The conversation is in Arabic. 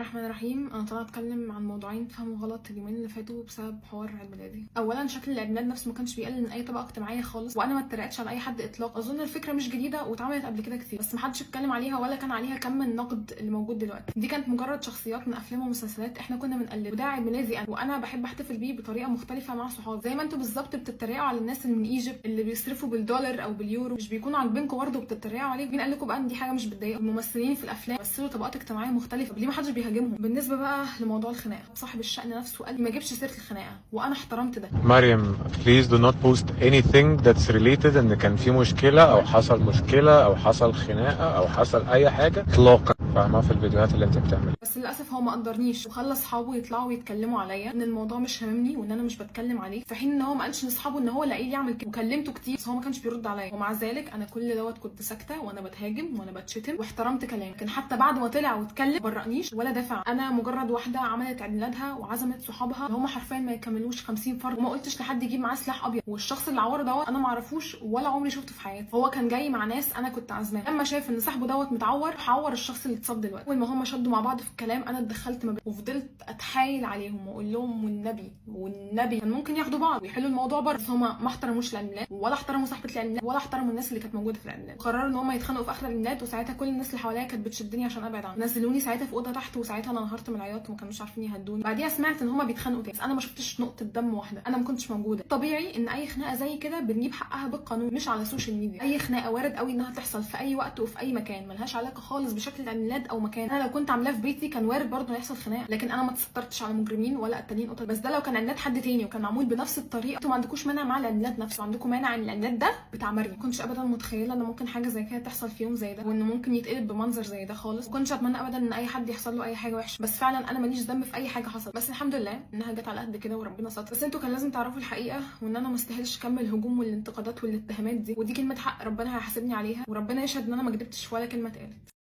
الرحمن الرحيم. انا طالعه اتكلم عن موضوعين فهموا غلط اليومين اللي فاتوا بسبب حوار عيد ميلادي. اولا شكل العيد ميلاد نفسه ما كانش بيقلل من اي طبقه اجتماعيه خالص، وانا ما اتريقتش على اي حد اطلاقا. اظن الفكره مش جديده واتعملت قبل كده كتير، بس ما حدش اتكلم عليها ولا كان عليها كم النقد اللي موجود دلوقتي. دي كانت مجرد شخصيات من افلام ومسلسلات احنا كنا بنقلد، وده عيد ميلادي انا وانا بحب احتفل بيه بطريقه مختلفه مع صحابي. زي ما انتوا بالظبط بتتريقوا على الناس اللي من ايجيبت اللي بيصرفوا بالدولار او باليورو، مش بيكونوا عاجبينكم برضه وبتتريقوا عليه. مين قال لكم بقى ان دي حاجه مش بتضايق؟ الممثلين في الافلام بيمثلوا طبقات اجتماعيه مختلفه، ليه ما حدش بيهاجمهم؟ بالنسبه بقى لموضوع الخناقه، صاحب الشأن نفسه قال لي ما اجيبش سيره الخناقه، وانا احترمت ده. مريم please do not post anything that's related ان كان في مشكلة او حصل مشكلة او حصل خناقة او حصل اي حاجة اطلاقا، فاهمة؟ في الفيديوهات اللي انت بتعملها. بس للاسف هو ما قدرنيش وخلى اصحابه يطلعوا يتكلموا عليا ان الموضوع مش هاممني وان انا مش بتكلم عليه، في حين ان هو ما قالش لاصحابه ان هو اللي قايل يعمل كده. وكلمته كتير بس هو ما كانش بيرد عليا، ومع ذلك انا كل دوت كنت ساكته وانا بتهاجم وانا بتشتم واحترمت كلامه. لكن حتى بعد ما طلع واتكلم ما برأنيش ولا دافع. انا مجرد واحده عملت عيد ميلادها وعزمت صحابها اللي هم حرفيا ما يكملوش 50 فرد، وما قلتش لحد يجيب معاه سلاح ابيض. والشخص اللي عوره دوت انا ما اعرفوش ولا عمري شفته في حياتي. هو كان جاي مع ناس انا كنت عازماه، لما شاف ان صاحبه دوت متعور حور الشخص اللي اتصاب دلوقتي. اول ما هم شدوا مع بعض في الكلام انا اتدخلت ما بينهم وفضلت اتحايل عليهم واقول لهم والنبي كان ممكن ياخدوا بعض ويحلوا الموضوع بره. بس هم ما احترموش العيد ميلاد ولا احترموا صاحبه العيد ميلاد ولا احترموا الناس اللي كانت موجوده في العيد ميلاد. قرروا ان هم يتخانقوا في اخر العيد ميلاد، وساعتها كل الناس اللي حواليا كانت بتشدني عشان ابعد عنهم. نزلوني ساعتها في اوضه تحت، وساعتها انا انهارت من العياط وما كانوش عارفين يهدوني. بعديها سمعت ان هم بيتخانقوا تاني، بس انا ما شفتش نقطه دم واحده، انا ما كنتش موجوده. طبيعي ان اي خناقه زي كده بنجيب حقها بالقانون مش على السوشيال ميديا. اي خناقه وارد قوي انها تحصل في اي وقت وفي اي مكان، ملهاش علاقه خالص بشكل العيد ميلاد او مكان. انا لو كنت عاملاه في بيتي كان وارد برضه يحصل خناقه، لكن انا ما تسترتش على مجرمين ولا قتالين قتل. بس ده لو كان عيد ميلاد حد تاني وكان معمول بنفس الطريقه، انتوا ما عندكوش مانع مع العيد ميلاد نفسه، عندكم مانع عن العيد ميلاد ده بتاع مريم. ما كنتش ابدا متخيله ان ممكن حاجه زي كده تحصل في يوم زي ده، وانه ممكن يتقلب بمنظر زي ده خالص. ما كنتش اتمنى ابدا ان اي حد يحصل له اي حاجه وحشه، بس فعلا انا ماليش ذنب في اي حاجه حصلت. بس الحمد لله انها جت على قد كده وربنا ستر. بس انتوا كان لازم تعرفوا الحقيقه، وان انا ما استاهلش كم الهجوم والانتقادات والاتهامات دي، ودي كلمه حق ربنا هيحاسبني عليها، وربنا يشهد ان انا ما كدبتش ولا كلمه اتقالت.